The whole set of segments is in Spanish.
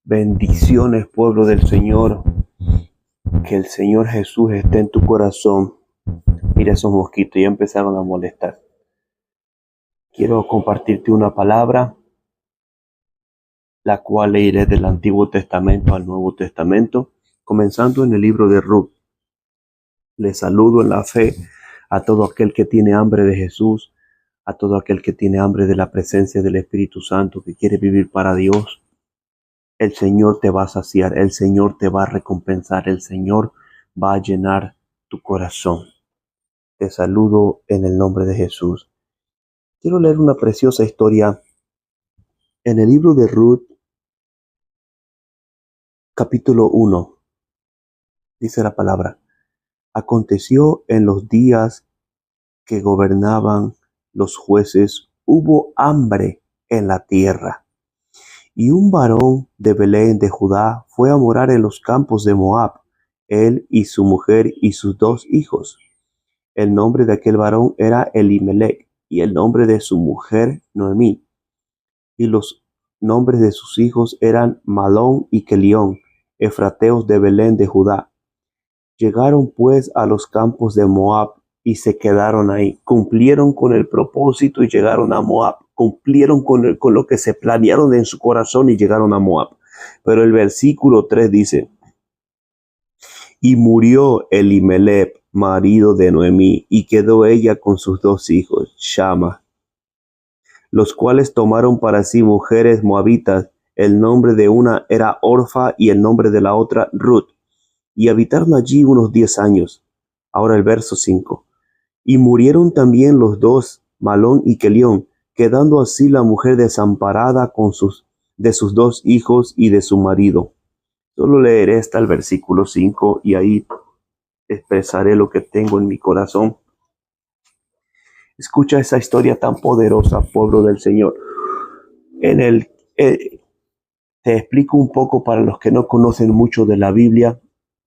Bendiciones, pueblo del Señor. Que el Señor Jesús esté en tu corazón. Mira, esos mosquitos ya empezaron a molestar. Quiero compartirte una palabra, la cual leeré del Antiguo Testamento al Nuevo Testamento, comenzando en el libro de Ruth. Les saludo en la fe a todo aquel que tiene hambre de Jesús, a todo aquel que tiene hambre de la presencia del Espíritu Santo, que quiere vivir para Dios. El Señor te va a saciar, el Señor te va a recompensar, el Señor va a llenar tu corazón. Te saludo en el nombre de Jesús. Quiero leer una preciosa historia en el libro de Ruth, capítulo 1. Dice la palabra: aconteció en los días que gobernaban los jueces, hubo hambre en la tierra. Y un varón de Belén de Judá fue a morar en los campos de Moab, él y su mujer y sus 2 hijos. El nombre de aquel varón era Elimelech, y el nombre de su mujer Noemí. Y los nombres de sus hijos eran Malón y Kelión, efrateos de Belén de Judá. Llegaron pues a los campos de Moab y se quedaron ahí. Cumplieron con el propósito y llegaron a Moab. Cumplieron con lo que se planearon en su corazón y llegaron a Moab. Pero el versículo 3 dice: y murió Elimelech, marido de Noemí, y quedó ella con sus 2 hijos, Shama, los cuales tomaron para sí mujeres moabitas. El nombre de una era Orfa y el nombre de la otra Ruth, y habitaron allí unos 10 años. Ahora el verso 5. Y murieron también los 2, Malón y Kelión, quedando así la mujer desamparada de sus 2 hijos y de su marido. Solo leeré hasta el versículo 5 y ahí expresaré lo que tengo en mi corazón. Escucha esa historia tan poderosa, pueblo del Señor. Te explico un poco para los que no conocen mucho de la Biblia.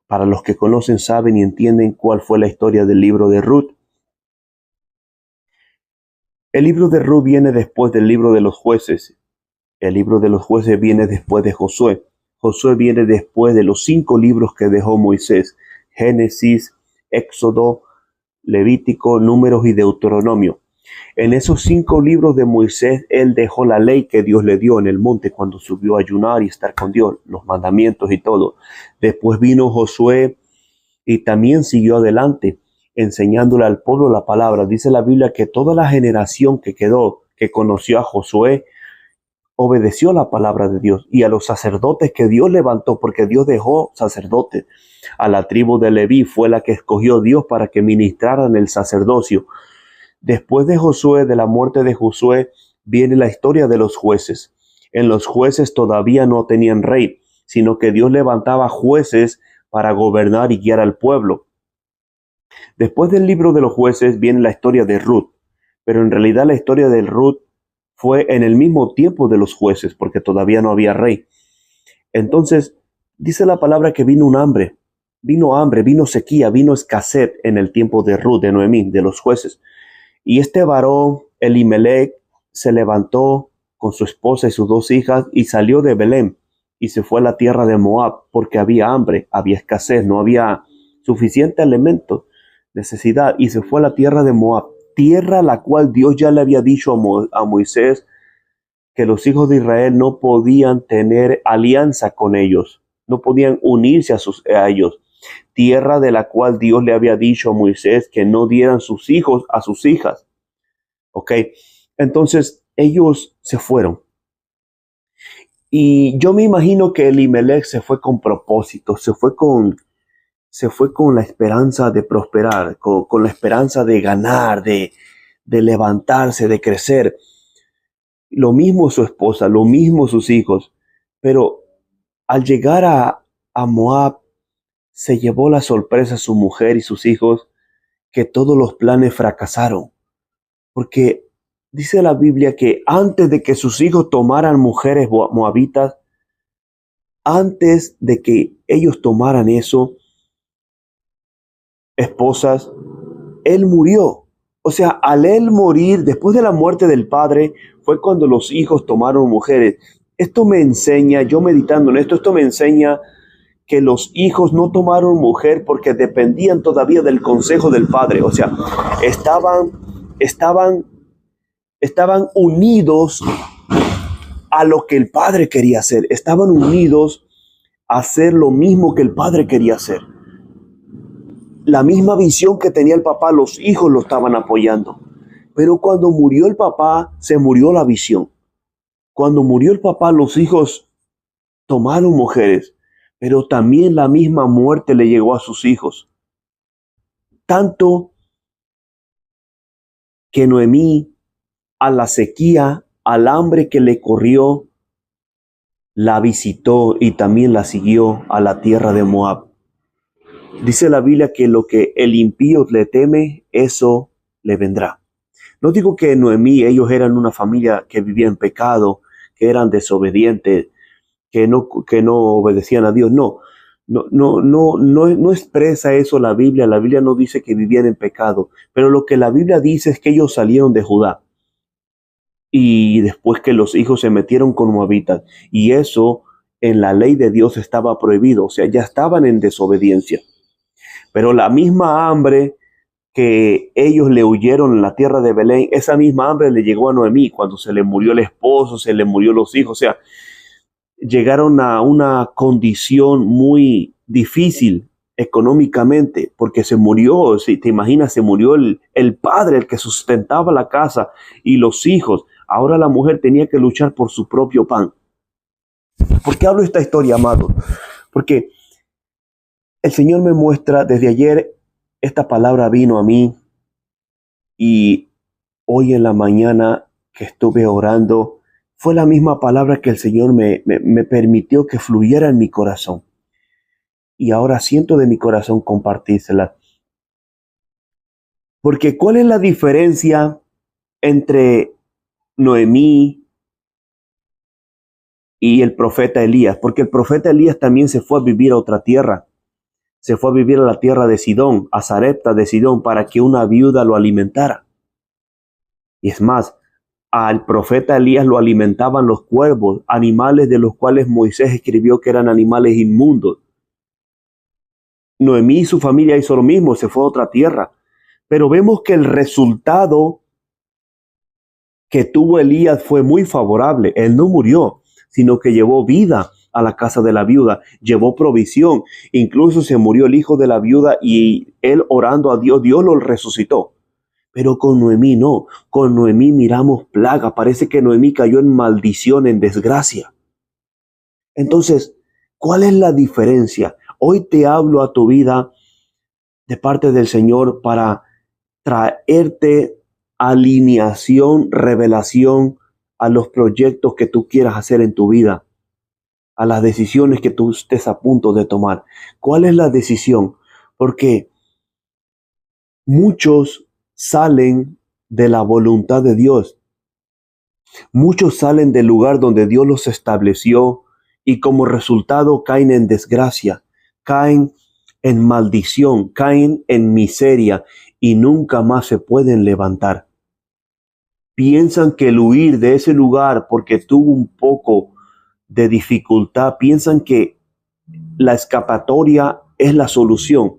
Para los que conocen, saben y entienden cuál fue la historia del libro de Ruth. El libro de Ruth viene después del libro de los jueces. El libro de los jueces viene después de Josué. Josué viene después de los 5 libros que dejó Moisés: Génesis, Éxodo, Levítico, Números y Deuteronomio. En esos 5 libros de Moisés, él dejó la ley que Dios le dio en el monte cuando subió a ayunar y estar con Dios, los mandamientos y todo. Después vino Josué y también siguió adelante, enseñándole al pueblo la palabra. Dice la Biblia que toda la generación que quedó, que conoció a Josué, obedeció la palabra de Dios, y a los sacerdotes que Dios levantó, porque Dios dejó sacerdotes. A la tribu de Leví fue la que escogió Dios para que ministraran el sacerdocio. Después de Josué, de la muerte de Josué, viene la historia de los jueces. En los jueces todavía no tenían rey, sino que Dios levantaba jueces para gobernar y guiar al pueblo. Después del libro de los jueces viene la historia de Ruth, pero en realidad la historia de Ruth fue en el mismo tiempo de los jueces, porque todavía no había rey. Entonces, dice la palabra que vino hambre, vino sequía, vino escasez en el tiempo de Ruth, de Noemí, de los jueces. Y este varón, Elimelech, se levantó con su esposa y sus 2 hijas y salió de Belén y se fue a la tierra de Moab, porque había hambre, había escasez, no había suficiente alimento, necesidad, y se fue a la tierra de Moab, tierra a la cual Dios ya le había dicho a Moisés que los hijos de Israel no podían tener alianza con ellos, no podían unirse a ellos. Tierra de la cual Dios le había dicho a Moisés que no dieran sus hijos a sus hijas. ¿Ok? Entonces ellos se fueron. Y yo me imagino que Elimelech se fue con propósito, se fue con la esperanza de prosperar, con la esperanza de ganar, de levantarse, de crecer. Lo mismo su esposa, lo mismo sus hijos. Pero al llegar a Moab, se llevó la sorpresa su mujer y sus hijos, que todos los planes fracasaron. Porque dice la Biblia que antes de que sus hijos tomaran mujeres moabitas, antes de que ellos tomaran esposas, él murió. O sea, al él morir, después de la muerte del padre, fue cuando los hijos tomaron mujeres. Esto me enseña, yo meditando en esto me enseña que los hijos no tomaron mujer porque dependían todavía del consejo del padre. O sea, estaban, estaban, estaban unidos a lo que el padre quería hacer. Estaban unidos a hacer lo mismo que el padre quería hacer. La misma visión que tenía el papá, los hijos lo estaban apoyando. Pero cuando murió el papá, se murió la visión. Cuando murió el papá, los hijos tomaron mujeres, pero también la misma muerte le llegó a sus hijos. Tanto que Noemí, a la sequía, al hambre que le corrió, la visitó y también la siguió a la tierra de Moab. Dice la Biblia que lo que el impío le teme, eso le vendrá. No digo que Noemí, ellos eran una familia que vivía en pecado, que eran desobedientes, que no obedecían a Dios. No expresa eso la Biblia. La Biblia no dice que vivían en pecado, pero lo que la Biblia dice es que ellos salieron de Judá y después que los hijos se metieron con moabitas, y eso en la ley de Dios estaba prohibido, o sea, ya estaban en desobediencia. Pero la misma hambre que ellos le huyeron en la tierra de Belén, esa misma hambre le llegó a Noemí cuando se le murió el esposo, se le murió los hijos. O sea, llegaron a una condición muy difícil económicamente, porque se murió, si te imaginas, se murió el padre, el que sustentaba la casa y los hijos. Ahora la mujer tenía que luchar por su propio pan. ¿Por qué hablo esta historia, amado? Porque el Señor me muestra, desde ayer esta palabra vino a mí, y hoy en la mañana que estuve orando, fue la misma palabra que el Señor me permitió que fluyera en mi corazón. Y ahora siento de mi corazón compartírsela. Porque ¿cuál es la diferencia entre Noemí y el profeta Elías? Porque el profeta Elías también se fue a vivir a otra tierra. Se fue a vivir a la tierra de Sidón, a Sarepta de Sidón, para que una viuda lo alimentara. Y es más, al profeta Elías lo alimentaban los cuervos, animales de los cuales Moisés escribió que eran animales inmundos. Noemí y su familia hizo lo mismo, se fue a otra tierra. Pero vemos que el resultado que tuvo Elías fue muy favorable. Él no murió, sino que llevó vida a la casa de la viuda, llevó provisión. Incluso se murió el hijo de la viuda y él orando a Dios, Dios lo resucitó. Pero con Noemí no, con Noemí miramos plaga, parece que Noemí cayó en maldición, en desgracia. Entonces, ¿cuál es la diferencia? Hoy te hablo a tu vida de parte del Señor para traerte alineación, revelación a los proyectos que tú quieras hacer en tu vida, a las decisiones que tú estés a punto de tomar. ¿Cuál es la decisión? Porque muchos salen de la voluntad de Dios. Muchos salen del lugar donde Dios los estableció y como resultado caen en desgracia, caen en maldición, caen en miseria y nunca más se pueden levantar. Piensan que el huir de ese lugar porque tuvo un poco de dificultad, piensan que la escapatoria es la solución.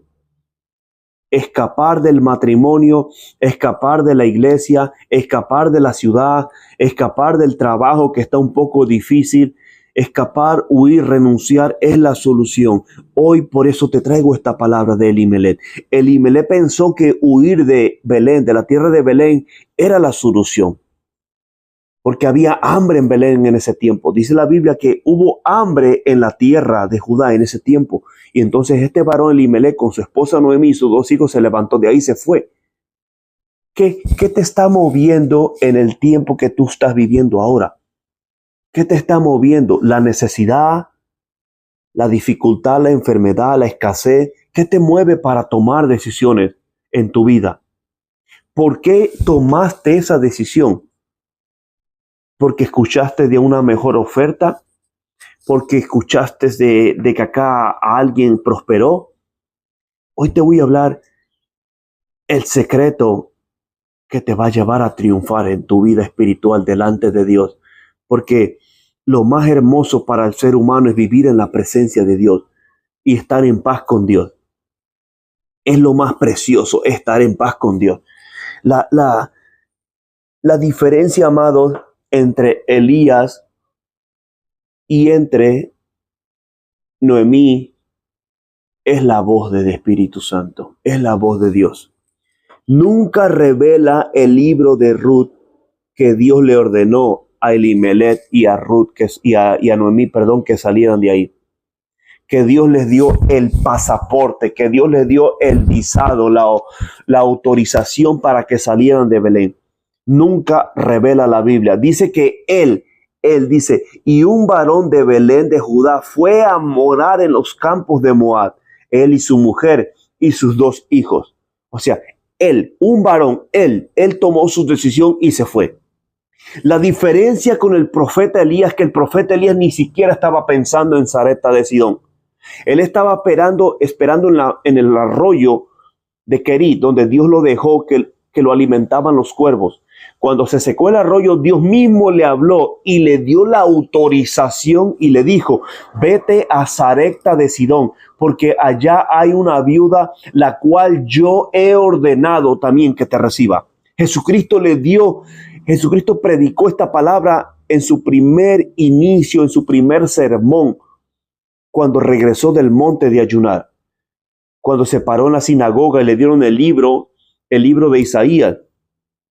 Escapar del matrimonio, escapar de la iglesia, escapar de la ciudad, escapar del trabajo que está un poco difícil, escapar, huir, renunciar es la solución. Hoy por eso te traigo esta palabra de Elimelech. Elimelech pensó que huir de Belén, de la tierra de Belén, era la solución. Porque había hambre en Belén en ese tiempo. Dice la Biblia que hubo hambre en la tierra de Judá en ese tiempo. Y entonces este varón Elimelech con su esposa Noemí y sus dos hijos se levantó de ahí y se fue. ¿Qué te está moviendo en el tiempo que tú estás viviendo ahora? ¿Qué te está moviendo? ¿La necesidad, la dificultad, la enfermedad, la escasez? ¿Qué te mueve para tomar decisiones en tu vida? ¿Por qué tomaste esa decisión? ¿Porque escuchaste de una mejor oferta? ¿Porque escuchaste de que acá alguien prosperó? Hoy te voy a hablar el secreto que te va a llevar a triunfar en tu vida espiritual delante de Dios. Porque lo más hermoso para el ser humano es vivir en la presencia de Dios y estar en paz con Dios. Es lo más precioso, estar en paz con Dios. La diferencia, amados, entre Elías y entre Noemí es la voz del Espíritu Santo, es la voz de Dios. Nunca revela el libro de Ruth que Dios le ordenó a Elimelech y a Ruth y a Noemí, que salieran de ahí. Que Dios les dio el pasaporte, que Dios les dio el visado, la autorización para que salieran de Belén. Nunca revela la Biblia. Dice que él dice, y un varón de Belén de Judá fue a morar en los campos de Moab, él y su mujer y sus 2 hijos. O sea, un varón, él tomó su decisión y se fue. La diferencia con el profeta Elías, que el profeta Elías ni siquiera estaba pensando en Sarepta de Sidón. Él estaba esperando en el arroyo de Querit, donde Dios lo dejó, que lo alimentaban los cuervos. Cuando se secó el arroyo, Dios mismo le habló y le dio la autorización y le dijo, vete a Sarepta de Sidón, porque allá hay una viuda, la cual yo he ordenado también que te reciba. Jesucristo predicó esta palabra en su primer inicio, en su primer sermón, cuando regresó del monte de ayunar, cuando se paró en la sinagoga y le dieron el libro de Isaías.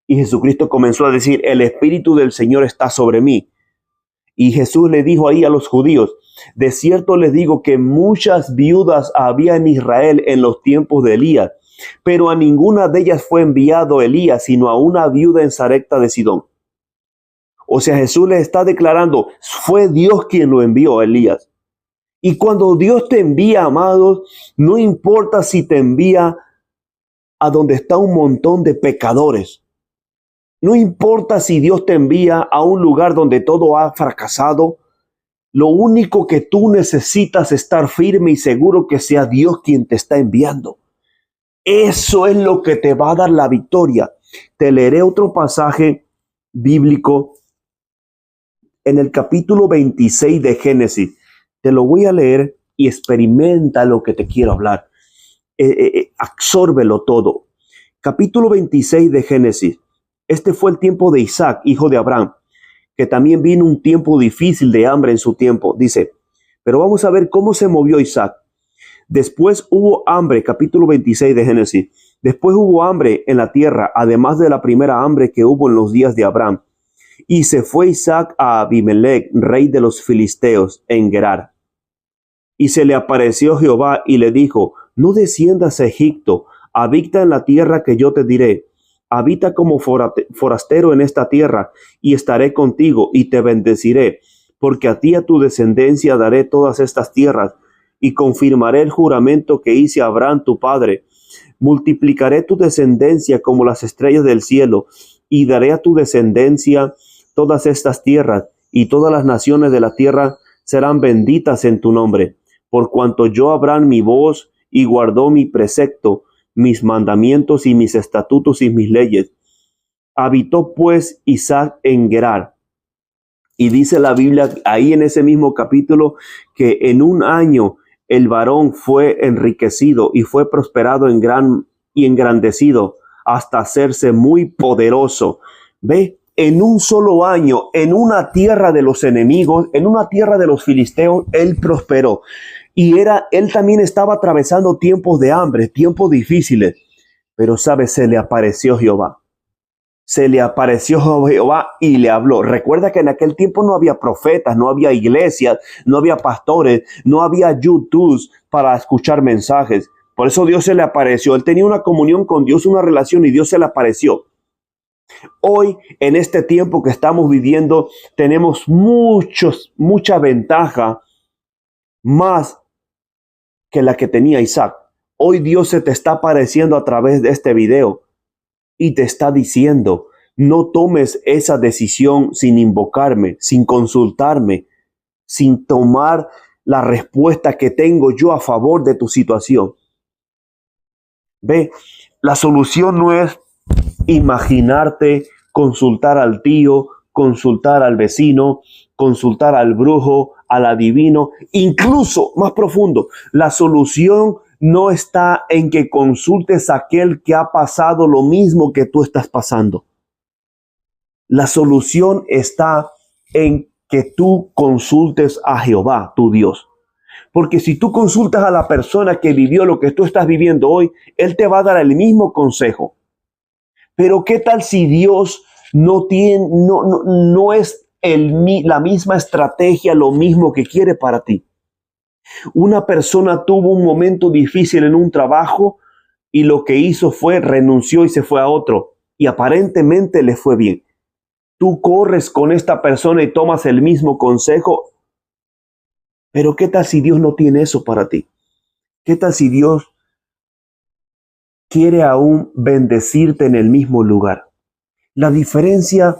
Y Jesucristo comenzó a decir, el Espíritu del Señor está sobre mí. Y Jesús le dijo ahí a los judíos, de cierto les digo que muchas viudas había en Israel en los tiempos de Elías, pero a ninguna de ellas fue enviado Elías, sino a una viuda en Sarepta de Sidón. O sea, Jesús les está declarando, fue Dios quien lo envió a Elías. Y cuando Dios te envía, amados, no importa si te envía a donde está un montón de pecadores. No importa si Dios te envía a un lugar donde todo ha fracasado. Lo único que tú necesitas es estar firme y seguro que sea Dios quien te está enviando. Eso es lo que te va a dar la victoria. Te leeré otro pasaje bíblico en el capítulo 26 de Génesis. Te lo voy a leer y experimenta lo que te quiero hablar. Absórbelo todo. Capítulo 26 de Génesis. Este fue el tiempo de Isaac, hijo de Abraham, que también vino un tiempo difícil de hambre en su tiempo. Dice, pero vamos a ver cómo se movió Isaac. Después hubo hambre, capítulo 26 de Génesis. Después hubo hambre en la tierra, además de la primera hambre que hubo en los días de Abraham. Y se fue Isaac a Abimelech, rey de los filisteos, en Gerar. Y se le apareció Jehová y le dijo, no desciendas a Egipto, habita en la tierra que yo te diré. Habita como forastero en esta tierra, y estaré contigo, y te bendeciré, porque a ti y a tu descendencia daré todas estas tierras, y confirmaré el juramento que hice a Abraham tu padre. Multiplicaré tu descendencia como las estrellas del cielo, y daré a tu descendencia todas estas tierras, y todas las naciones de la tierra serán benditas en tu nombre, por cuanto yo Abraham mi voz, y guardó mi precepto, mis mandamientos y mis estatutos y mis leyes. Habitó pues Isaac en Gerar. Y dice la Biblia ahí en ese mismo capítulo que en un año el varón fue enriquecido y fue prosperado y engrandecido hasta hacerse muy poderoso. Ve, en un solo año, en una tierra de los enemigos, en una tierra de los filisteos, él prosperó. Y él también estaba atravesando tiempos de hambre, tiempos difíciles. Pero, ¿sabes? Se le apareció Jehová. Se le apareció Jehová y le habló. Recuerda que en aquel tiempo no había profetas, no había iglesias, no había pastores, no había YouTube para escuchar mensajes. Por eso Dios se le apareció. Él tenía una comunión con Dios, una relación, y Dios se le apareció. Hoy, en este tiempo que estamos viviendo, tenemos mucha ventaja más que la que tenía Isaac. Hoy Dios se te está apareciendo a través de este video y te está diciendo, no tomes esa decisión sin invocarme, sin consultarme, sin tomar la respuesta que tengo yo a favor de tu situación. Ve, la solución no es imaginarte, consultar al tío, consultar al vecino, consultar al brujo, al adivino, incluso más profundo. La solución no está en que consultes a aquel que ha pasado lo mismo que tú estás pasando. La solución está en que tú consultes a Jehová, tu Dios. Porque si tú consultas a la persona que vivió lo que tú estás viviendo hoy, él te va a dar el mismo consejo. Pero ¿qué tal si Dios no es la misma estrategia, lo mismo que quiere para ti? Una persona tuvo un momento difícil en un trabajo y lo que hizo fue renunció y se fue a otro y aparentemente le fue bien. Tú corres con esta persona y tomas el mismo consejo, pero ¿qué tal si Dios no tiene eso para ti? ¿Qué tal si Dios quiere aún bendecirte en el mismo lugar? La diferencia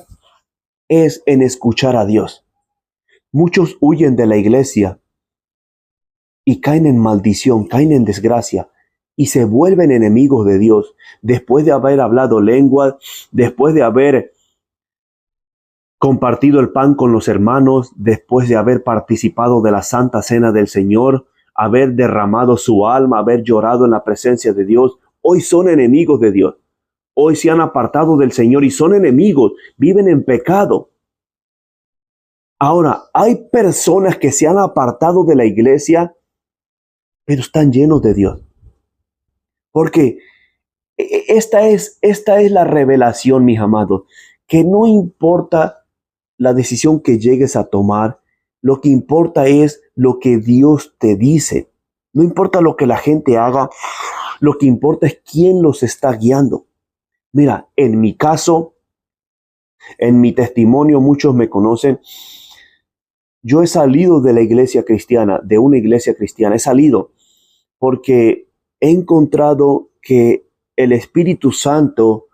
es en escuchar a Dios. Muchos huyen de la iglesia y caen en maldición, caen en desgracia y se vuelven enemigos de Dios después de haber hablado lenguas, después de haber compartido el pan con los hermanos, después de haber participado de la Santa Cena del Señor, haber derramado su alma, haber llorado en la presencia de Dios. Hoy son enemigos de Dios. Hoy se han apartado del Señor y son enemigos, viven en pecado. Ahora, hay personas que se han apartado de la iglesia, pero están llenos de Dios. Porque esta es la revelación, mis amados, que no importa la decisión que llegues a tomar, lo que importa es lo que Dios te dice. No importa lo que la gente haga, lo que importa es quién los está guiando. Mira, en mi caso, en mi testimonio, muchos me conocen. Yo he salido de la iglesia cristiana, de una iglesia cristiana. He salido porque he encontrado que el Espíritu Santo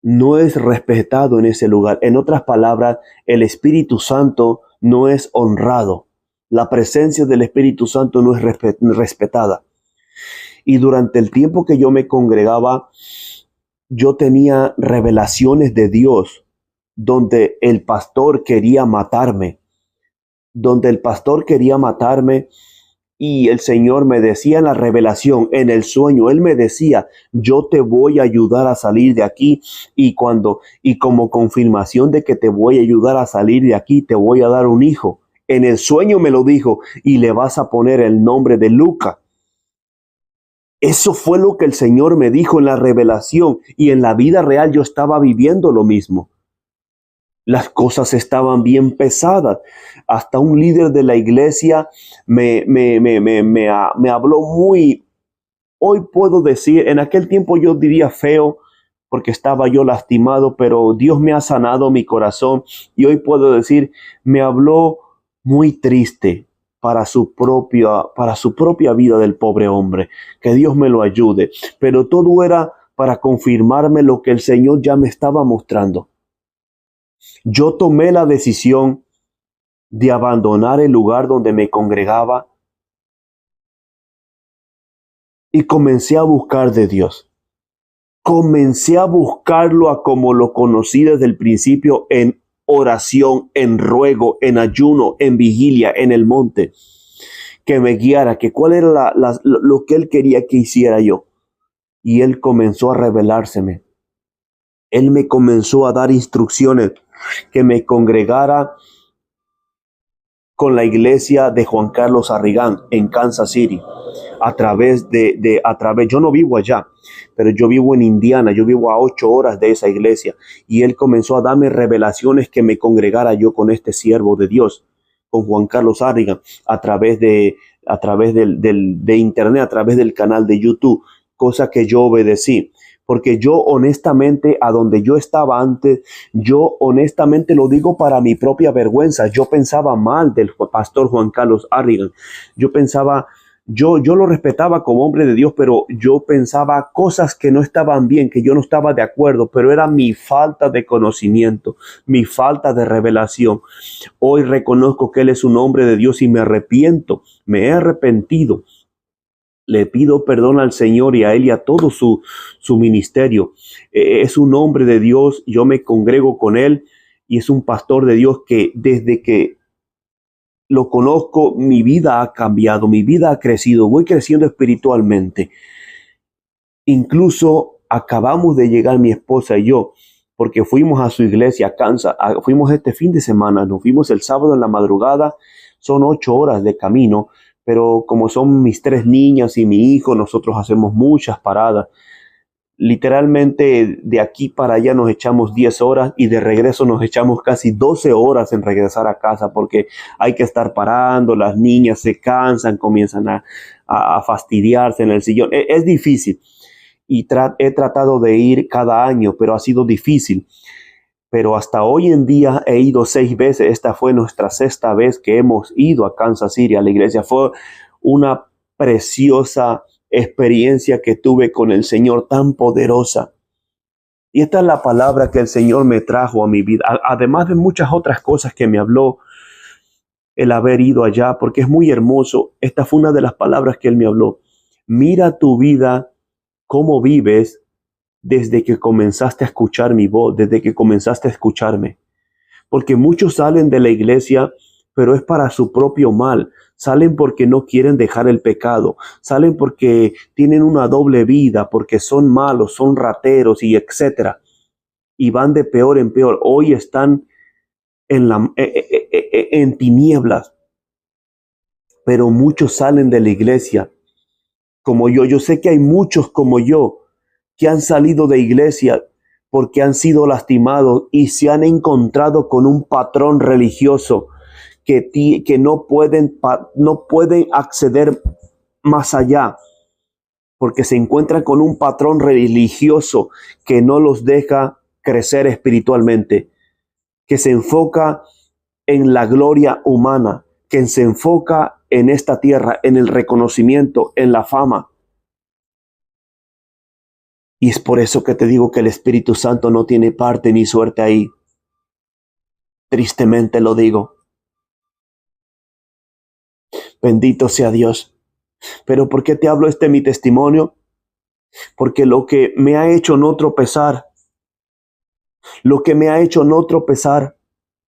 no es respetado en ese lugar. En otras palabras, el Espíritu Santo no es honrado. La presencia del Espíritu Santo no es respetada. Y durante el tiempo que yo me congregaba, yo tenía revelaciones de Dios donde el pastor quería matarme. Y el Señor me decía en la revelación, en el sueño, Él me decía, yo te voy a ayudar a salir de aquí y como confirmación de que te voy a ayudar a salir de aquí, te voy a dar un hijo. En el sueño me lo dijo y le vas a poner el nombre de Lucas. Eso fue lo que el Señor me dijo en la revelación y en la vida real yo estaba viviendo lo mismo. Las cosas estaban bien pesadas. Hasta un líder de la iglesia me habló muy, hoy puedo decir, en aquel tiempo yo diría feo, porque estaba yo lastimado, pero Dios me ha sanado mi corazón y hoy puedo decir, me habló muy triste para su propia vida del pobre hombre. Que Dios me lo ayude. Pero todo era para confirmarme lo que el Señor ya me estaba mostrando. Yo tomé la decisión de abandonar el lugar donde me congregaba y comencé a buscar de Dios. Comencé a buscarlo a como lo conocí desde el principio, en oración, en ruego, en ayuno, en vigilia, en el monte. Que me guiara, que cuál era lo que Él quería que hiciera yo. Y Él comenzó a revelárseme. Él me comenzó a dar instrucciones, que me congregara con la iglesia de Juan Carlos Arrigán en Kansas City. Yo no vivo allá, pero yo vivo en Indiana, yo vivo a 8 horas de esa iglesia. Y Él comenzó a darme revelaciones que me congregara yo con este siervo de Dios, con Juan Carlos Arrigán, a través de internet, a través del canal de YouTube, cosa que yo obedecí. Porque yo honestamente, a donde yo estaba antes, yo honestamente lo digo para mi propia vergüenza. Yo pensaba mal del pastor Juan Carlos Arrigán. Yo lo respetaba como hombre de Dios, pero yo pensaba cosas que no estaban bien, que yo no estaba de acuerdo, pero era mi falta de conocimiento, mi falta de revelación. Hoy reconozco que Él es un hombre de Dios y me arrepiento, me he arrepentido. Le pido perdón al Señor y a Él y a todo su ministerio. Es un hombre de Dios, yo me congrego con Él y es un pastor de Dios que desde que lo conozco, mi vida ha cambiado, mi vida ha crecido, voy creciendo espiritualmente. Incluso acabamos de llegar mi esposa y yo, porque fuimos a su iglesia, a Kansas, fuimos este fin de semana, nos fuimos el sábado en la madrugada, son 8 horas de camino, pero como son mis 3 niñas y mi hijo, nosotros hacemos muchas paradas. Literalmente de aquí para allá nos echamos 10 horas y de regreso nos echamos casi 12 horas en regresar a casa porque hay que estar parando, las niñas se cansan, comienzan a fastidiarse en el sillón. Es difícil y he tratado de ir cada año, pero ha sido difícil. Pero hasta hoy en día he ido 6 veces. Esta fue nuestra 6ª vez que hemos ido a Kansas City, a la iglesia. Fue una preciosa experiencia que tuve con el Señor, tan poderosa. Y esta es la palabra que el Señor me trajo a mi vida, además de muchas otras cosas que me habló el haber ido allá, porque es muy hermoso. Esta fue una de las palabras que Él me habló. Mira tu vida, cómo vives desde que comenzaste a escuchar mi voz, desde que comenzaste a escucharme. Porque muchos salen de la iglesia, pero es para su propio mal. Salen porque no quieren dejar el pecado. Salen porque tienen una doble vida, porque son malos, son rateros y etcétera. Y van de peor en peor. Hoy están en tinieblas. Pero muchos salen de la iglesia como yo. Yo sé que hay muchos como yo que han salido de iglesia porque han sido lastimados y se han encontrado con un patrón religioso que no pueden acceder más allá, porque se encuentran con un patrón religioso que no los deja crecer espiritualmente, que se enfoca en la gloria humana, que se enfoca en esta tierra, en el reconocimiento, en la fama. Y es por eso que te digo que el Espíritu Santo no tiene parte ni suerte ahí. Tristemente lo digo. Bendito sea Dios. Pero ¿por qué te hablo mi testimonio? Porque lo que me ha hecho no tropezar, lo que me ha hecho no tropezar,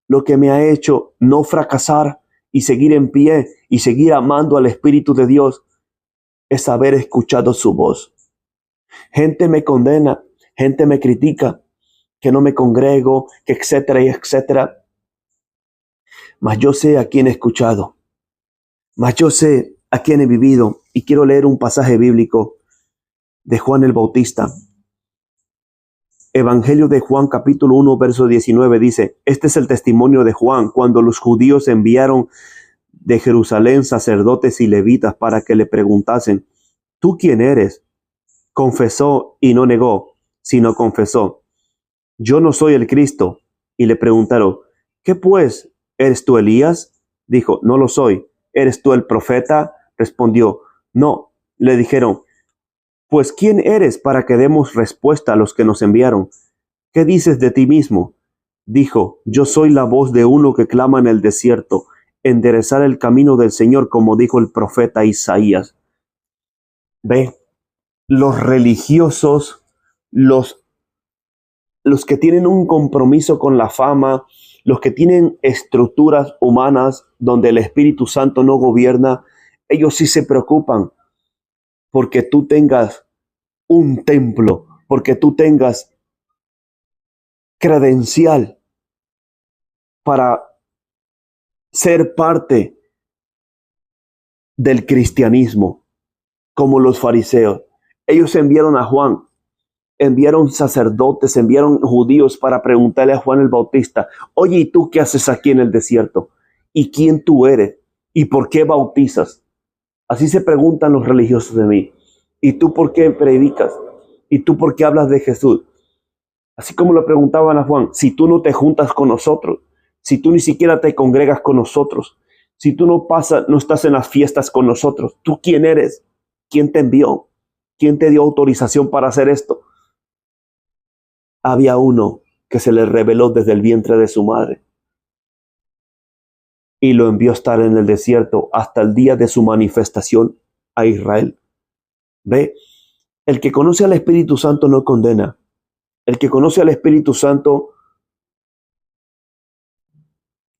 lo que me ha hecho no fracasar y seguir en pie y seguir amando al Espíritu de Dios es haber escuchado su voz. Gente me condena, gente me critica, que no me congrego, que etcétera y etcétera. Mas yo sé a quién he escuchado. Mas yo sé a quién he vivido. Y quiero leer un pasaje bíblico de Juan el Bautista. Evangelio de Juan capítulo 1 verso 19 dice: este es el testimonio de Juan cuando los judíos enviaron de Jerusalén sacerdotes y levitas para que le preguntasen: ¿tú quién eres? Confesó y no negó, sino confesó: yo no soy el Cristo. Y le preguntaron: ¿qué pues? ¿Eres tú Elías? Dijo: no lo soy. ¿Eres tú el profeta? Respondió: no. Le dijeron: pues ¿quién eres para que demos respuesta a los que nos enviaron? ¿Qué dices de ti mismo? Dijo: yo soy la voz de uno que clama en el desierto, enderezar el camino del Señor, como dijo el profeta Isaías. Ve, los religiosos, los que tienen un compromiso con la fama, los que tienen estructuras humanas donde el Espíritu Santo no gobierna, ellos sí se preocupan porque tú tengas un templo, porque tú tengas credencial para ser parte del cristianismo, como los fariseos. Ellos enviaron a Juan, enviaron sacerdotes, enviaron judíos para preguntarle a Juan el Bautista: oye, ¿y tú qué haces aquí en el desierto? ¿Y quién tú eres? ¿Y por qué bautizas? Así se preguntan los religiosos de mí. ¿Y tú por qué predicas? ¿Y tú por qué hablas de Jesús? Así como le preguntaban a Juan: si tú no te juntas con nosotros, si tú ni siquiera te congregas con nosotros, si tú no estás en las fiestas con nosotros, ¿tú quién eres? ¿Quién te envió? ¿Quién te dio autorización para hacer esto? Había uno que se le reveló desde el vientre de su madre y lo envió a estar en el desierto hasta el día de su manifestación a Israel. Ve, el que conoce al Espíritu Santo no condena. El que conoce al Espíritu Santo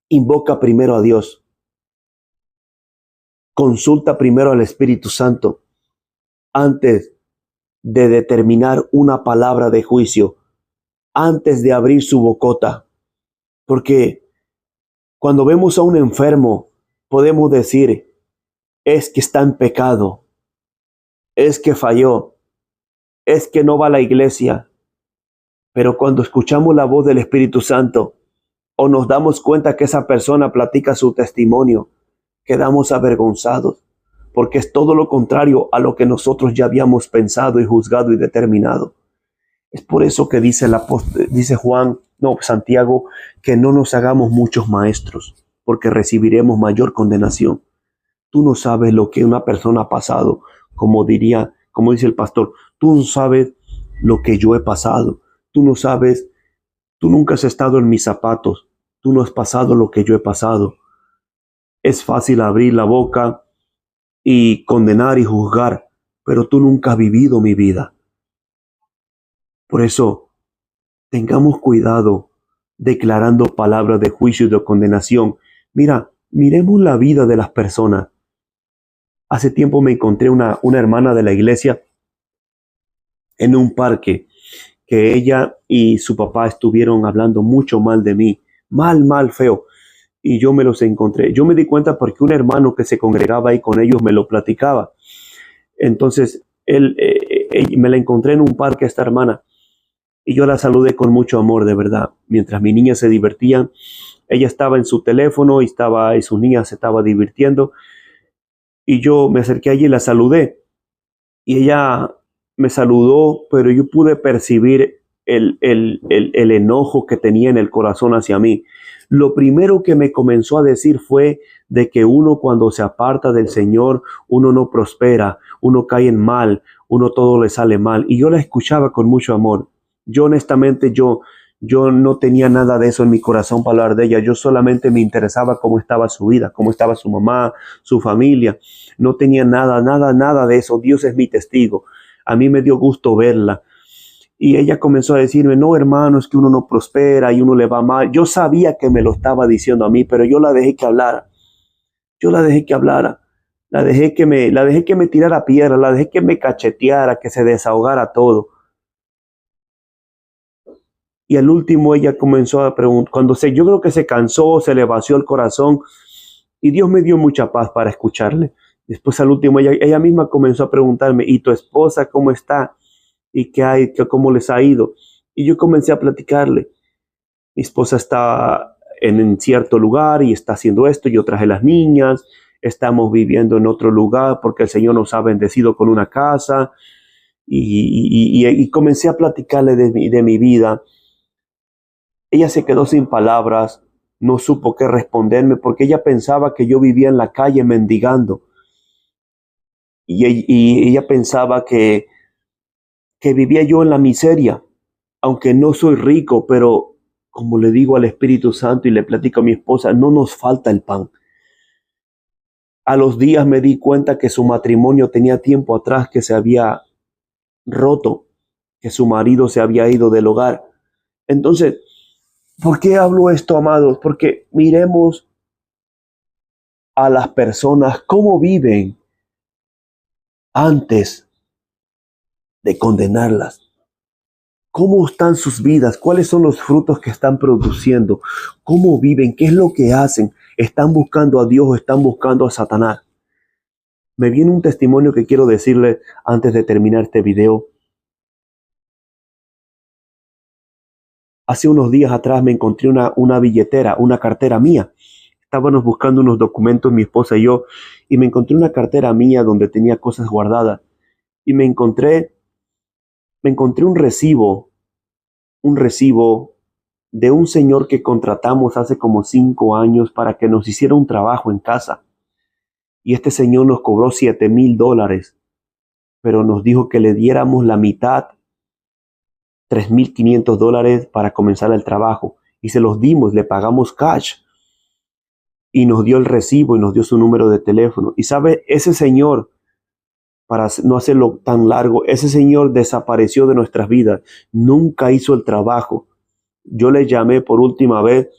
invoca primero a Dios. Consulta primero al Espíritu Santo antes de determinar una palabra de juicio, antes de abrir su bocota. Porque cuando vemos a un enfermo, podemos decir, es que está en pecado, es que falló, es que no va a la iglesia. Pero cuando escuchamos la voz del Espíritu Santo o nos damos cuenta que esa persona platica su testimonio, quedamos avergonzados, porque es todo lo contrario a lo que nosotros ya habíamos pensado y juzgado y determinado. Es por eso que dice Santiago, que no nos hagamos muchos maestros, porque recibiremos mayor condenación. Tú no sabes lo que una persona ha pasado, como dice el pastor, tú no sabes lo que yo he pasado. Tú no sabes, tú nunca has estado en mis zapatos, tú no has pasado lo que yo he pasado. Es fácil abrir la boca y condenar y juzgar, pero tú nunca has vivido mi vida. Por eso, tengamos cuidado declarando palabras de juicio y de condenación. Miremos la vida de las personas. Hace tiempo me encontré una hermana de la iglesia en un parque, que ella y su papá estuvieron hablando mucho mal de mí, mal, feo. Y yo me los encontré. Yo me di cuenta porque un hermano que se congregaba ahí con ellos me lo platicaba. Entonces, me la encontré en un parque, esta hermana, y yo la saludé con mucho amor, de verdad. Mientras mis niñas se divertían, ella estaba en su teléfono y sus niñas se estaban divirtiendo. Y yo me acerqué allí y la saludé. Y ella me saludó, pero yo pude percibir el enojo que tenía en el corazón hacia mí. Lo primero que me comenzó a decir fue de que uno, cuando se aparta del Señor, uno no prospera, uno cae en mal, uno todo le sale mal. Y yo la escuchaba con mucho amor. Yo honestamente, yo no tenía nada de eso en mi corazón para hablar de ella. Yo solamente me interesaba cómo estaba su vida, cómo estaba su mamá, su familia. No tenía nada de eso. Dios es mi testigo. A mí me dio gusto verla. Y ella comenzó a decirme, no, hermano, es que uno no prospera y uno le va mal. Yo sabía que me lo estaba diciendo a mí, pero yo la dejé que hablara. Yo la dejé que hablara. La dejé que me tirara piedra, la dejé que me cacheteara, que se desahogara todo. Y al último ella comenzó a preguntar, yo creo que se cansó, se le vació el corazón, y Dios me dio mucha paz para escucharle. Después al último ella misma comenzó a preguntarme, ¿y tu esposa cómo está? ¿Y qué hay? ¿Cómo les ha ido? Y yo comencé a platicarle. Mi esposa está en cierto lugar y está haciendo esto, yo traje las niñas, estamos viviendo en otro lugar porque el Señor nos ha bendecido con una casa, y comencé a platicarle de mi vida. Ella se quedó sin palabras, no supo qué responderme porque ella pensaba que yo vivía en la calle mendigando. Y ella pensaba que vivía yo en la miseria, aunque no soy rico, pero como le digo al Espíritu Santo y le platico a mi esposa, no nos falta el pan. A los días me di cuenta que su matrimonio tenía tiempo atrás que se había roto, que su marido se había ido del hogar. Entonces, ¿por qué hablo esto, amados? Porque miremos a las personas cómo viven antes de condenarlas. ¿Cómo están sus vidas? ¿Cuáles son los frutos que están produciendo? ¿Cómo viven? ¿Qué es lo que hacen? ¿Están buscando a Dios o están buscando a Satanás? Me viene un testimonio que quiero decirle antes de terminar este video. Hace unos días atrás me encontré una billetera, una cartera mía. Estábamos buscando unos documentos, mi esposa y yo, y me encontré una cartera mía donde tenía cosas guardadas. Y me encontré un recibo de un señor que contratamos hace como 5 años para que nos hiciera un trabajo en casa. Y este señor nos cobró $7,000, pero nos dijo que le diéramos la mitad, $3,500 para comenzar el trabajo. Y se los dimos, le pagamos cash. Y nos dio el recibo y nos dio su número de teléfono. Y sabe, ese señor, para no hacerlo tan largo, ese señor desapareció de nuestras vidas. Nunca hizo el trabajo. Yo le llamé por última vez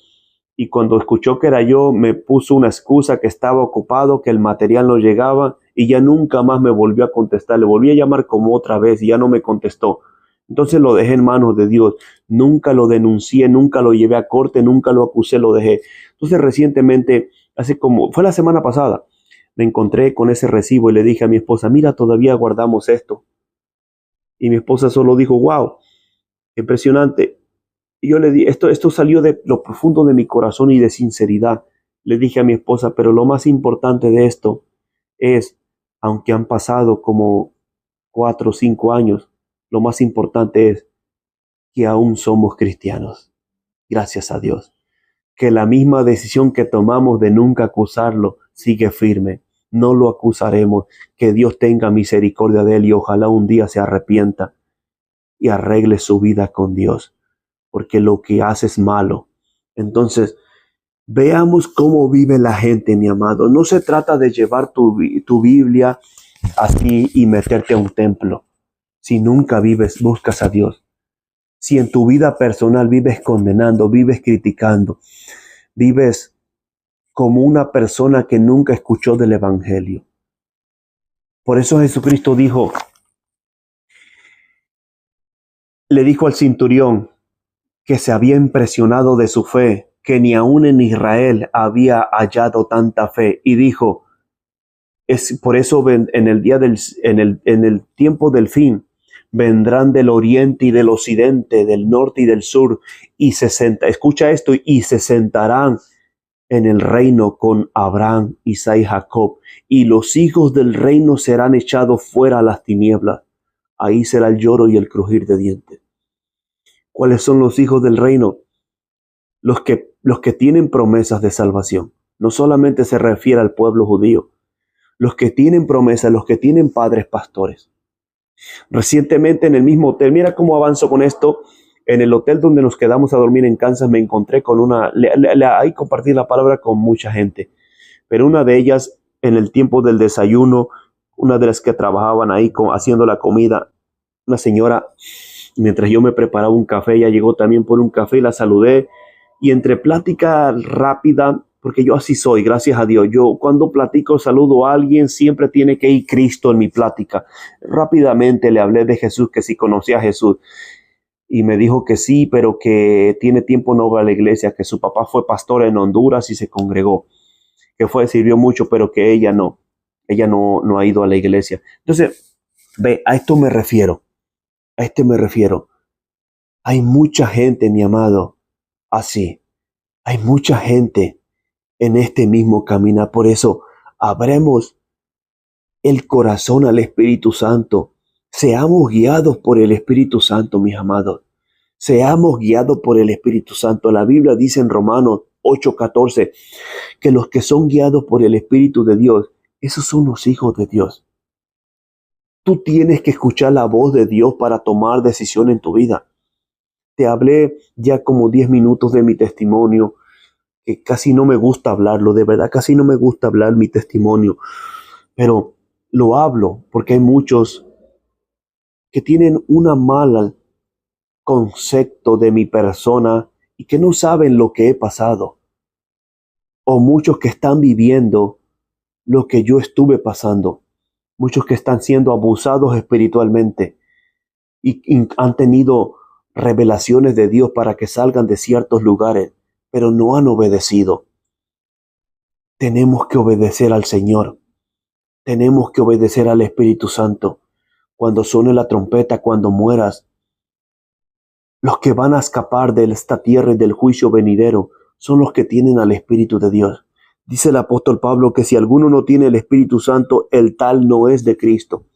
y cuando escuchó que era yo, me puso una excusa que estaba ocupado, que el material no llegaba y ya nunca más me volvió a contestar. Le volví a llamar como otra vez y ya no me contestó. Entonces lo dejé en manos de Dios. Nunca lo denuncié, nunca lo llevé a corte, nunca lo acusé, lo dejé. Entonces recientemente, fue la semana pasada, me encontré con ese recibo y le dije a mi esposa, mira, todavía guardamos esto. Y mi esposa solo dijo, wow, impresionante. Y yo le di, esto salió de lo profundo de mi corazón y de sinceridad. Le dije a mi esposa, pero lo más importante de esto es, aunque han pasado como 4 o 5 años, lo más importante es que aún somos cristianos. Gracias a Dios. Que la misma decisión que tomamos de nunca acusarlo sigue firme. No lo acusaremos. Que Dios tenga misericordia de él y ojalá un día se arrepienta y arregle su vida con Dios, porque lo que hace es malo. Entonces, veamos cómo vive la gente, mi amado. No se trata de llevar tu Biblia así y meterte a un templo. Si nunca buscas a Dios. Si en tu vida personal vives condenando, vives criticando, vives como una persona que nunca escuchó del Evangelio. Por eso Jesucristo le dijo al centurión que se había impresionado de su fe, que ni aún en Israel había hallado tanta fe, y dijo, es por eso en el tiempo del fin vendrán del oriente y del occidente, del norte y del sur, escucha esto, y se sentarán en el reino con Abraham, Isaac y Jacob, y los hijos del reino serán echados fuera a las tinieblas. Ahí será el lloro y el crujir de dientes. ¿Cuáles son los hijos del reino? Los que tienen promesas de salvación. No solamente se refiere al pueblo judío. Los que tienen promesas, los que tienen padres pastores. Recientemente en el mismo hotel, mira cómo avanzo con esto. En el hotel donde nos quedamos a dormir en Kansas me encontré con ahí compartí la palabra con mucha gente. Pero una de ellas, en el tiempo del desayuno, una de las que trabajaban ahí haciendo la comida, una señora, mientras yo me preparaba un café, ella llegó también por un café y la saludé. Y entre plática rápida, porque yo así soy, gracias a Dios, yo cuando platico, saludo a alguien, siempre tiene que ir Cristo en mi plática. Rápidamente le hablé de Jesús, que si conocía a Jesús. Y me dijo que sí, pero que tiene tiempo no va a la iglesia, que su papá fue pastor en Honduras y se congregó, que sirvió mucho, pero que ella no ha ido a la iglesia. Entonces, a esto me refiero. Hay mucha gente, mi amado, así. Hay mucha gente en este mismo camino. Por eso, abremos el corazón al Espíritu Santo. Seamos guiados por el Espíritu Santo, mis amados. Seamos guiados por el Espíritu Santo. La Biblia dice en Romanos 8:14 que los que son guiados por el Espíritu de Dios, esos son los hijos de Dios. Tú tienes que escuchar la voz de Dios para tomar decisión en tu vida. Te hablé ya como 10 minutos de mi testimonio, que casi no me gusta hablarlo, de verdad casi no me gusta hablar mi testimonio, pero lo hablo porque hay muchos que tienen una mala concepto de mi persona y que no saben lo que he pasado, o muchos que están viviendo lo que yo estuve pasando, muchos que están siendo abusados espiritualmente y han tenido revelaciones de Dios para que salgan de ciertos lugares, pero no han obedecido. Tenemos que obedecer al Señor. Tenemos que obedecer al Espíritu Santo. Cuando suene la trompeta, cuando mueras, los que van a escapar de esta tierra y del juicio venidero son los que tienen al Espíritu de Dios. Dice el apóstol Pablo que si alguno no tiene el Espíritu Santo, el tal no es de Cristo.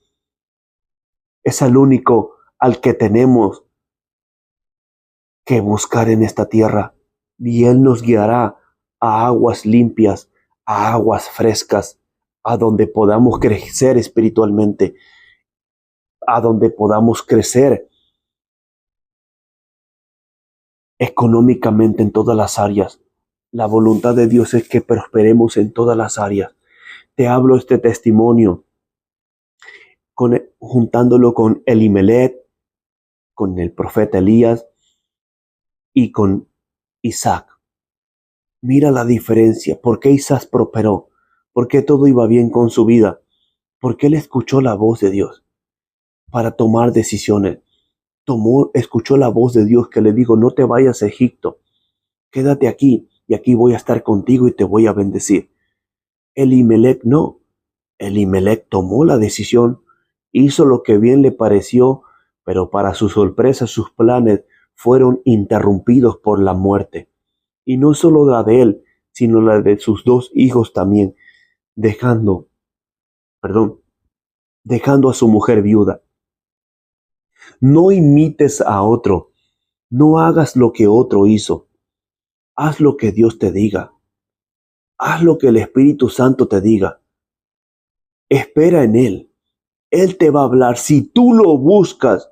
Es el único al que tenemos que buscar en esta tierra. Y Él nos guiará a aguas limpias, a aguas frescas, a donde podamos crecer espiritualmente, a donde podamos crecer económicamente en todas las áreas. La voluntad de Dios es que prosperemos en todas las áreas. Te hablo este testimonio juntándolo con Elimelech, con el profeta Elías y con Isaac. Mira la diferencia. ¿Por qué Isaac prosperó? ¿Por qué todo iba bien con su vida? Porque él escuchó la voz de Dios para tomar decisiones. Escuchó la voz de Dios que le dijo, no te vayas a Egipto, quédate aquí y aquí voy a estar contigo y te voy a bendecir. Elimelec no. Elimelec tomó la decisión, hizo lo que bien le pareció, pero para su sorpresa sus planes fueron interrumpidos por la muerte. Y no solo la de él, sino la de sus dos hijos también, dejando, perdón, dejando a su mujer viuda. No imites a otro, no hagas lo que otro hizo, haz lo que Dios te diga, haz lo que el Espíritu Santo te diga, espera en Él, Él te va a hablar, si tú lo buscas,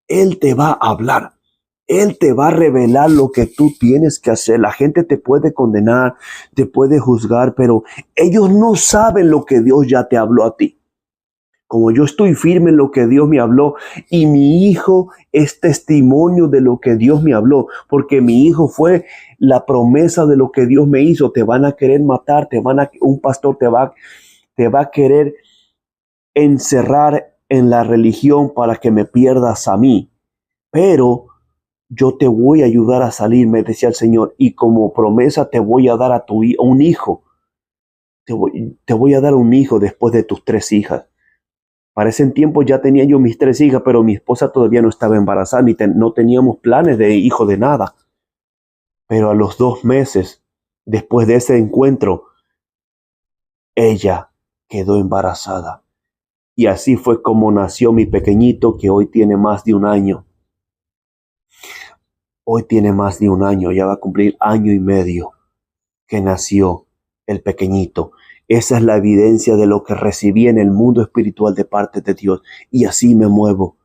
Él te va a hablar. Él te va a revelar lo que tú tienes que hacer. La gente te puede condenar, te puede juzgar, pero ellos no saben lo que Dios ya te habló a ti. Como yo estoy firme en lo que Dios me habló y mi hijo es testimonio de lo que Dios me habló, porque mi hijo fue la promesa de lo que Dios me hizo. Te van a querer matar, un pastor te va a querer encerrar en la religión para que me pierdas a mí. Pero yo te voy a ayudar a salir, me decía el Señor, y como promesa te voy a dar a un hijo. Te voy a dar un hijo después de tus 3 hijas. Para ese tiempo ya tenía yo mis 3 hijas, pero mi esposa todavía no estaba embarazada, no teníamos planes de hijo de nada. Pero a los 2 meses, después de ese encuentro, ella quedó embarazada. Y así fue como nació mi pequeñito, que hoy tiene más de 1 año. Hoy tiene más de 1 año, ya va a cumplir 1 año y medio que nació el pequeñito. Esa es la evidencia de lo que recibí en el mundo espiritual de parte de Dios. Y así me muevo.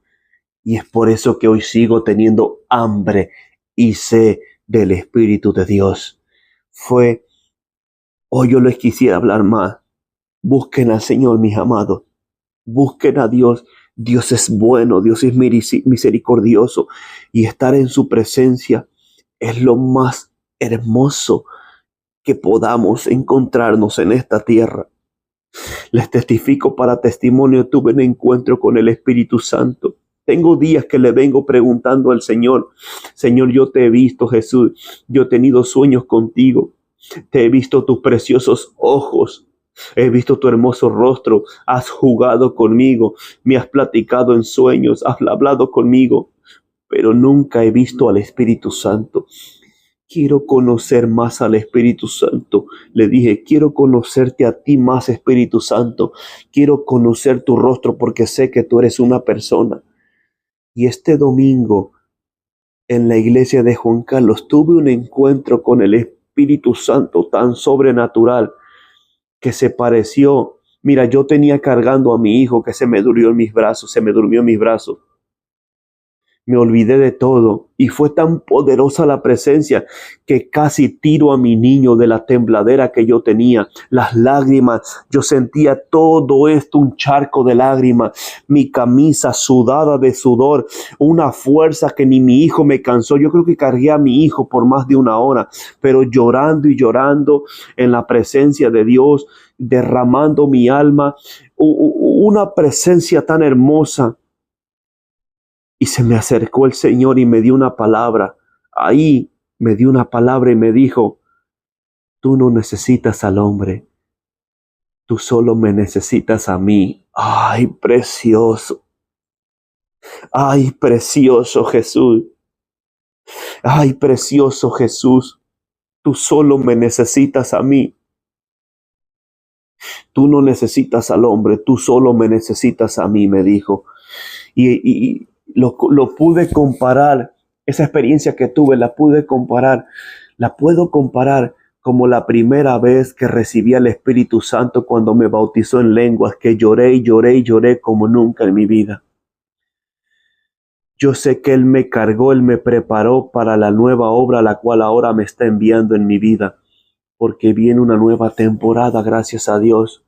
Y es por eso que hoy sigo teniendo hambre y sed del Espíritu de Dios. Hoy yo les quisiera hablar más. Busquen al Señor, mis amados. Busquen a Dios. Dios es bueno, Dios es misericordioso. Y estar en su presencia es lo más hermoso que podamos encontrarnos en esta tierra. Les testifico para testimonio, tuve un encuentro con el Espíritu Santo. Tengo días que le vengo preguntando al Señor, Señor, yo te he visto, Jesús, yo he tenido sueños contigo, te he visto tus preciosos ojos, he visto tu hermoso rostro, has jugado conmigo, me has platicado en sueños, has hablado conmigo, pero nunca he visto al Espíritu Santo. Quiero conocer más al Espíritu Santo. Le dije, quiero conocerte a ti más, Espíritu Santo. Quiero conocer tu rostro porque sé que tú eres una persona. Y este domingo, en la iglesia de Juan Carlos, tuve un encuentro con el Espíritu Santo tan sobrenatural que se pareció. Mira, yo tenía cargando a mi hijo que se me durmió en mis brazos. Me olvidé de todo y fue tan poderosa la presencia que casi tiro a mi niño de la tembladera que yo tenía. Las lágrimas, yo sentía todo esto, un charco de lágrimas, mi camisa sudada de sudor, una fuerza que ni mi hijo me cansó. Yo creo que cargué a mi hijo por más de 1 hora, pero llorando y llorando en la presencia de Dios, derramando mi alma, una presencia tan hermosa. Y se me acercó el Señor y me dio una palabra. Ahí me dio una palabra y me dijo, tú no necesitas al hombre, tú solo me necesitas a mí. Ay, precioso. Ay, precioso Jesús. Ay, precioso Jesús. Tú solo me necesitas a mí. Tú no necesitas al hombre, tú solo me necesitas a mí, me dijo. Y lo pude comparar, esa experiencia que tuve, la puedo comparar como la primera vez que recibí al Espíritu Santo cuando me bautizó en lenguas, que lloré y lloré y lloré como nunca en mi vida. Yo sé que Él me cargó, Él me preparó para la nueva obra, la cual ahora me está enviando en mi vida, porque viene una nueva temporada, gracias a Dios.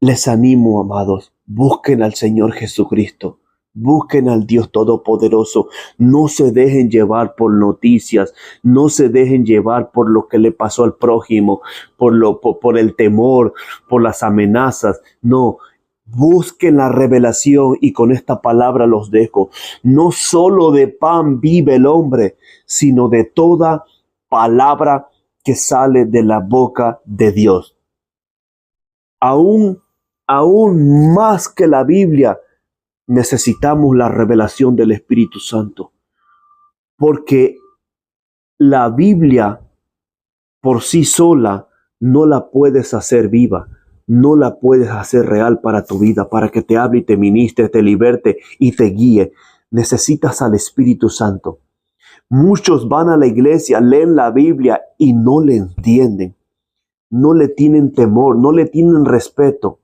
Les animo, amados, busquen al Señor Jesucristo. Busquen al Dios Todopoderoso. No se dejen llevar por noticias. No se dejen llevar por lo que le pasó al prójimo, por el temor, por las amenazas. No. Busquen la revelación, y con esta palabra los dejo. No solo de pan vive el hombre, sino de toda palabra que sale de la boca de Dios. Aún más que la Biblia, necesitamos la revelación del Espíritu Santo, porque la Biblia por sí sola no la puedes hacer viva, no la puedes hacer real para tu vida, para que te hable y te ministre, te liberte y te guíe. Necesitas al Espíritu Santo. Muchos van a la iglesia, leen la Biblia y no le entienden, no le tienen temor, no le tienen respeto.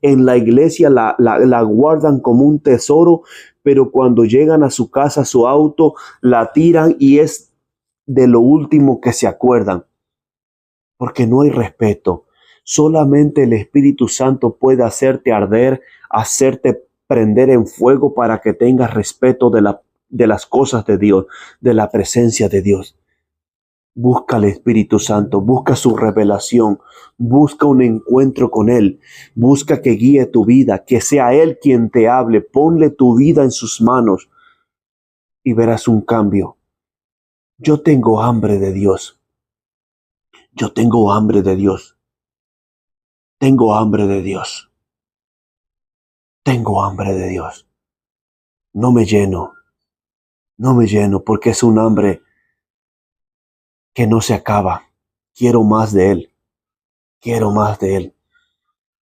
En la iglesia la guardan como un tesoro, pero cuando llegan a su casa, a su auto, la tiran y es de lo último que se acuerdan, porque no hay respeto. Solamente el Espíritu Santo puede hacerte arder, hacerte prender en fuego para que tengas respeto de las cosas de Dios, de la presencia de Dios. Busca al Espíritu Santo, busca su revelación, busca un encuentro con Él, busca que guíe tu vida, que sea Él quien te hable. Ponle tu vida en sus manos y verás un cambio. Yo tengo hambre de Dios. Yo tengo hambre de Dios. Tengo hambre de Dios. Tengo hambre de Dios. No me lleno porque es un hambre que no se acaba. Quiero más de Él. Quiero más de Él.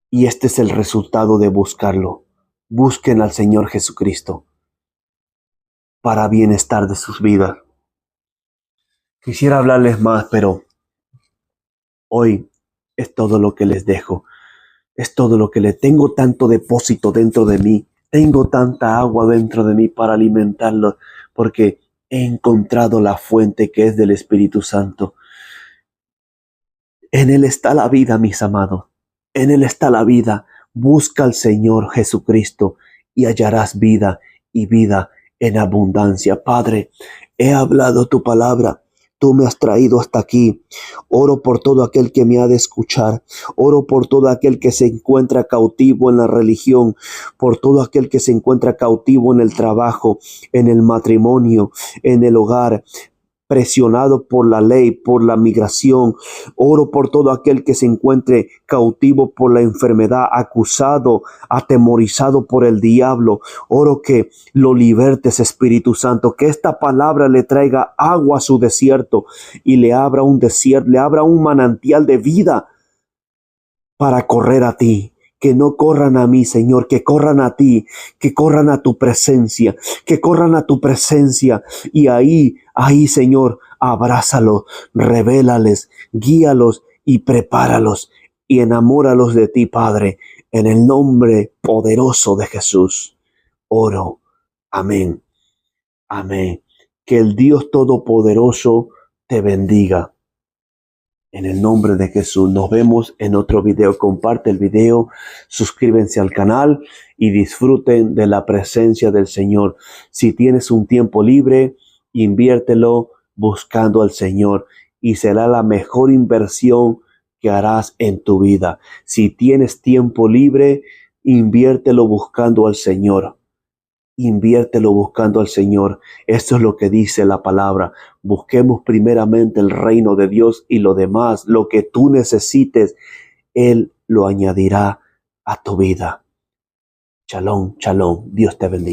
Y este es el resultado de buscarlo. Busquen al Señor Jesucristo para bienestar de sus vidas. Quisiera hablarles más, pero hoy es todo lo que les dejo. Es todo lo que les tengo. Tanto depósito dentro de mí. Tengo tanta agua dentro de mí para alimentarlo, porque he encontrado la fuente que es del Espíritu Santo. En Él está la vida, mis amados. En Él está la vida. Busca al Señor Jesucristo y hallarás vida, y vida en abundancia. Padre, he hablado tu palabra. Tú me has traído hasta aquí. Oro por todo aquel que me ha de escuchar. Oro por todo aquel que se encuentra cautivo en la religión, por todo aquel que se encuentra cautivo en el trabajo, en el matrimonio, en el hogar, presionado por la ley, por la migración. Oro por todo aquel que se encuentre cautivo por la enfermedad, acusado, atemorizado por el diablo. Oro que lo libertes, Espíritu Santo, que esta palabra le traiga agua a su desierto y le abra un desierto, le abra un manantial de vida para correr a ti. Que no corran a mí, Señor, que corran a ti, que corran a tu presencia, que corran a tu presencia. Y ahí, Señor, abrázalos, revélales, guíalos y prepáralos y enamóralos de ti, Padre, en el nombre poderoso de Jesús. Oro. Amén. Amén. Que el Dios Todopoderoso te bendiga. En el nombre de Jesús. Nos vemos en otro video. Comparte el video, suscríbanse al canal y disfruten de la presencia del Señor. Si tienes un tiempo libre, inviértelo buscando al Señor y será la mejor inversión que harás en tu vida. Si tienes tiempo libre, inviértelo buscando al Señor. Inviértelo buscando al Señor. Esto es lo que dice la palabra. Busquemos primeramente el reino de Dios, y lo demás, lo que tú necesites, Él lo añadirá a tu vida. Shalom, shalom. Dios te bendiga.